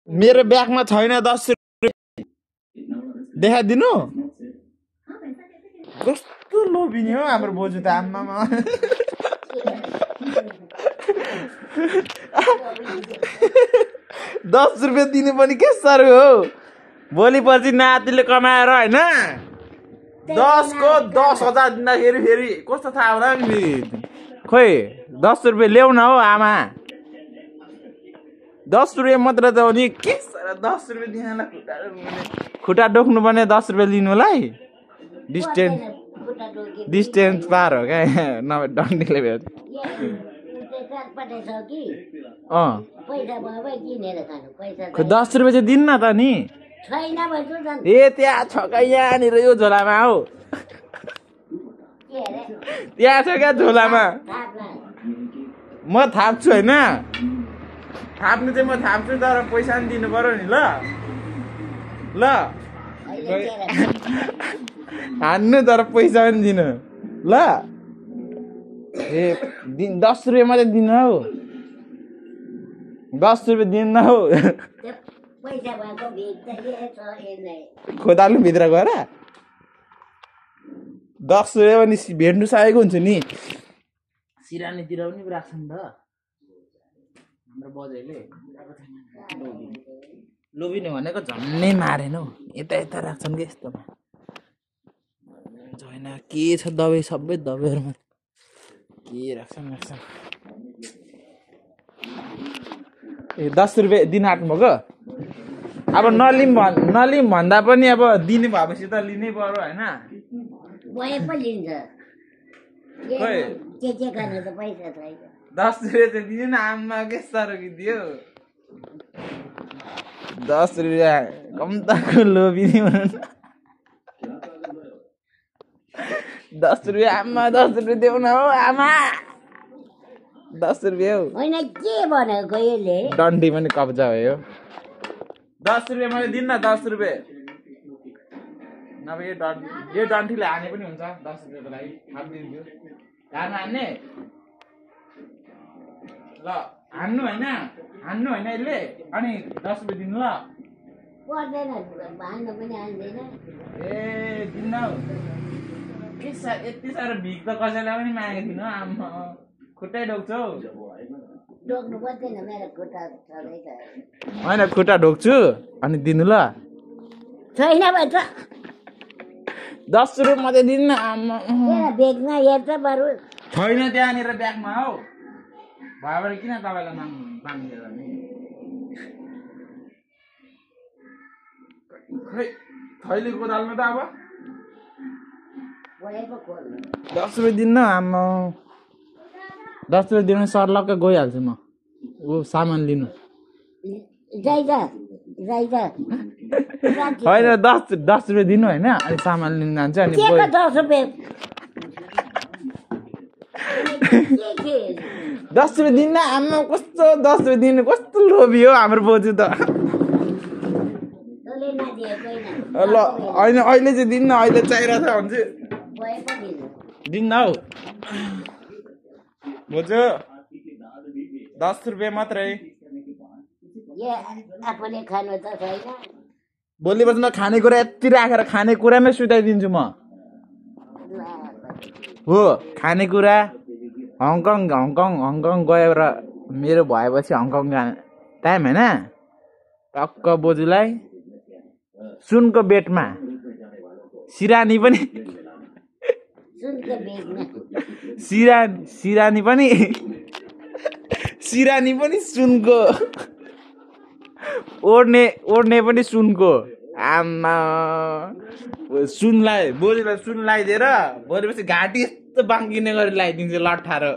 मेरो ब्यागमा छैन 10 रुपैयाँ देखाइदिनु कस्तो लोभिनी हो हाम्रो बोजू त आम्मामा 10 रुपैयाँ दिनु पनि के साह्रो हो भोलि पछि नातिले कमाएर हैन 10 को 10,000 दिँदाखेरि फेरि कस्तो थाहा होला नि खोइ 10 रुपैयाँ ल्याउ न हो आमा 10 रुपैयाँ मात्र त हो नि के 10 रुपैयाँ दिनलाई खुट्टा डोक्नु पर्ने 10 रुपैयाँ लिनुलाई डिस्टेन्स पार हो क्या नभए डन्डीले भेट्छ अँ 10 रुपैयाँ चाहिँ दिन्न त नि ए त्यहाँ छ यहाँनिर यो झोलामा हौ त्यहाँ छ क्या झोलामा म थाप्छु होइन थाप्नु चाहिँ म थाप्छु तर पैसा पनि दिनु पर्यो नि ल हान्नु तर पैसा पनि दिनु ल ए 10 रुपैयाँ मात्रै दिनु हौ 10 रुपैयाँ दिन्न हौ खोदाल्नु भित्र गएर 10 रुपैयाँ पनि भेट्नु सकेको हुन्छ नि सिरानीतिर पनि राख्छ नि त हाम्रो बजाइले लोभिने भनेको झन्नै मारेन हौ यता यता राख्छन् कि यस्तोमा छैन के छ दबाई सबै दबाईहरूमा के राख्छन् ए 10 रुपैयाँ दिन आँट्नुभएको अब नलिम भन्दा पनि अब दिने भएपछि त लिनै पर्यो होइन खोइ 10 रुपैयाँ चाहिँ दिनु न आमा के साह्रो कि दियो 10 रुपैयाँ कम्ताको लोभिनी भनौँ न 10 रुपैयाँ आमा 10 रुपैयाँ देऊ न हो आमा 10 रुपैयाँ हो होइन के भनेको यसले डन्डी पनि कब्जा भयो 10 रुपैयाँ मैले दिन्न 10 रुपैयाँ नभए यो डन्ठीले हाने पनि हुन्छ 10 रुपैयाँको लागि हानिदिन्छु घाँमा हान्ने ल हान्नु होइन यसले अनि 10 रुपैयाँ दिनु ल पर्दैन भान्नु पनि हान्दैन ए दिन्न हौ यति साह्रो भिख त कसैलाई पनि मागेको थिइनँ आम्मा खुट्टै ढोक्छु हौ ढोक्नु पर्दैन मेरो खुट्टा छँदै छ होइन खुट्टा ढोक्छु अनि दिनु ल छैन भन्छ 10 रुपैयाँ मात्रै दिनु न आम्मा बेगमा हेर्छ बरु छैन त्यहाँनिर ब्यागमा हौ भएबाट किन तपाईँलाई माग्दिएर नि खै थैली कोदाल्नु त अब 10 रुपैयाँ दिन्न आम्मा 10 रुपैयाँ दिनु सर्लक्कै गइहाल्छु म ऊ सामान लिनु होइन 10 रुपैयाँ दिनु होइन अनि सामान लिनु जान्छ अनि 10 रुपैयाँ दिन्न आम्मा कस्तो 10 रुपैयाँ दिनु कस्तो लोभी हो हाम्रो बोजू त ल होइन अहिले चाहिँ दिन्न अहिले चाहिरहेको छ भन्छु दिन्न हौ बोजू 10 रुपैयाँ मात्रै भोलि बस्न खानेकुरा यति राखेर खानेकुरामै सुताइदिन्छु म हो खानेकुरा हङकङ गएर मेरो भएपछि हङकङ जाने टाइम होइन टक्क बोजूलाई सुनको बेटमा सिरानी पनि सिरानी पनि सुनको ओढ्ने पनि सुनको आमा सुनलाई बोजूलाई सुन लगाइदिएर भोलिपछि घाँटी यस्तो बाङ्किने गरी लगाइदिन्छु लट्ठारो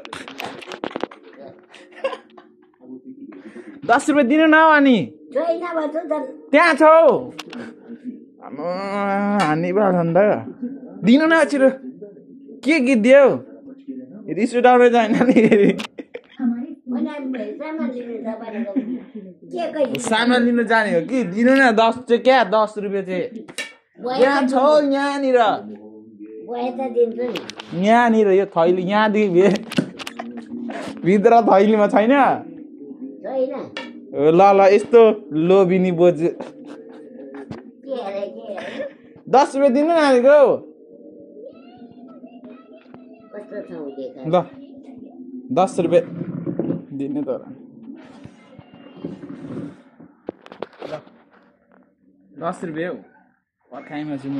10 रुपैयाँ दिनु न अनि त्यहाँ छ हौ हानी भयो नि त दिनु न छिटो के गीत दियो रिस उठाउने छैन नि सामान लिनु जाने हो कि दिनु न 10 चाहिँ क्या 10 रुपैयाँ चाहिँ यहाँ छ यहाँनिर यो थैली यहाँदेखि भित्र थैलीमा छैन ल ल यस्तो लोभिनी बोजू के अरे 10 रुपियाँ दिनु नानीको कस्तो ठाउँ देखा ल 10 रुपियाँ दिने तर 10 रुपियाँ हौ पर्खाइमा छु म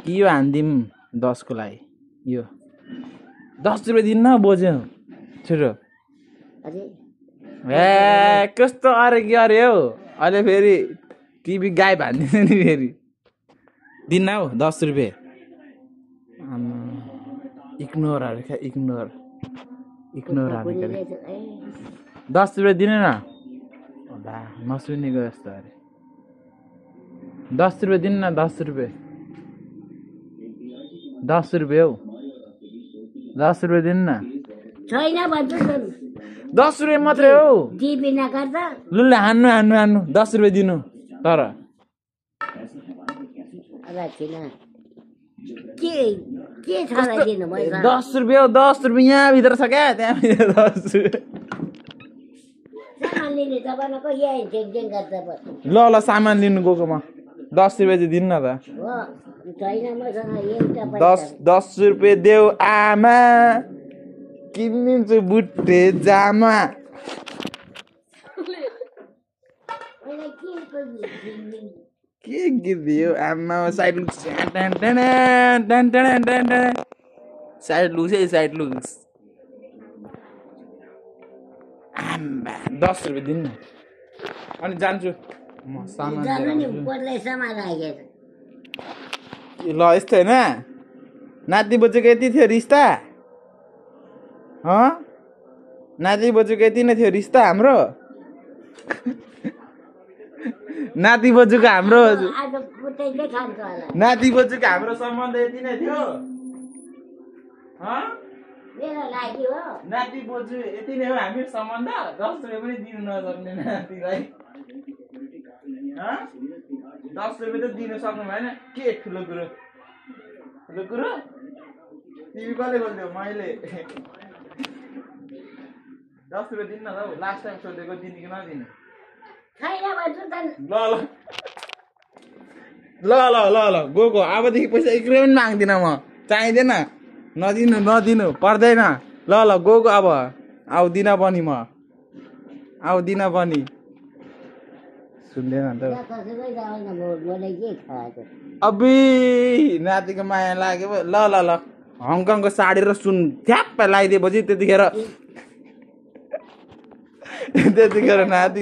कि यो हान्दिम 10 को लागि यो 10 रुपियाँ दिन्न बोज्यो छिटो अरे ए कस्तो अरे के अरे हौ अहिले फेरि टिभी गायब हानिदिन्छ नि फेरि दिन्न हौ 10 रुपियाँ इग्नोर अरे क्या इग्नोर हानेको अरे 10 रुपियाँ दिनु न होला नसुनेको जस्तो अरे 10 रुपियाँ दिनु न 10 रुपियाँ 10 रुपियाँ हौ 10 रुपियाँ दिनु न छैन भन्छु 10 रुपियाँ मात्रै हौ टिभी नगर्दा लु हान्नु 10 रुपियाँ दिनु तर राखिन के छ र दिनु मैले 10 रुपियाँ हौ 10 रुपियाँ यहाँभित्र छ क्या त्यहाँभित्र 10 रुपियाँ सामान लिने जमानाको यहाँ झेङझेङ गर्छ ल सामान लिनु गएको म 10 रुपियाँ चाहिँ दिनु न त हो छैन मसँग एउटा 10 रुपियाँ देऊ आमा किनिदिन्छु बुट्टे जामा के गिरिदियो आमा साइड लुक्स साइड लुक्स है साइड लुक्स आमा 10 रुपियाँ दिनु अनि जान्छु म सामान ल यस्तो होइन नाति बजेको यति थियो रिस्ता नाति बजेको यति नै थियो रिस्ता हाम्रो नाति बजेको हाम्रो नाति बजेको हाम्रो सम्बन्ध यति नै थियो नाति बजु यति नै हो हामी सम्बन्ध 10 रुपियाँ पनि दिनु नसक्ने नातिलाई 10 रुपियाँ त दिन सक्नु भएन के ठुलो कुरो टिभी कसले खोलिदियो मैले 10 रुपियाँ दिनु न हौ लास्ट टाइम सोधेको दिने कि नदिने ल गएको अबदेखि पैसा एक रुपियाँ पनि माग्दिनँ म चाहिँदैन नदिनु पर्दैन ल गएको अब आउँदिन पनि म आउँदिन पनि सुन्दैन त अबी नातिको माया लाग्यो ल हङकङको साडी र सुन थ्याप्प लगाइदिएपछि त्यतिखेर नाति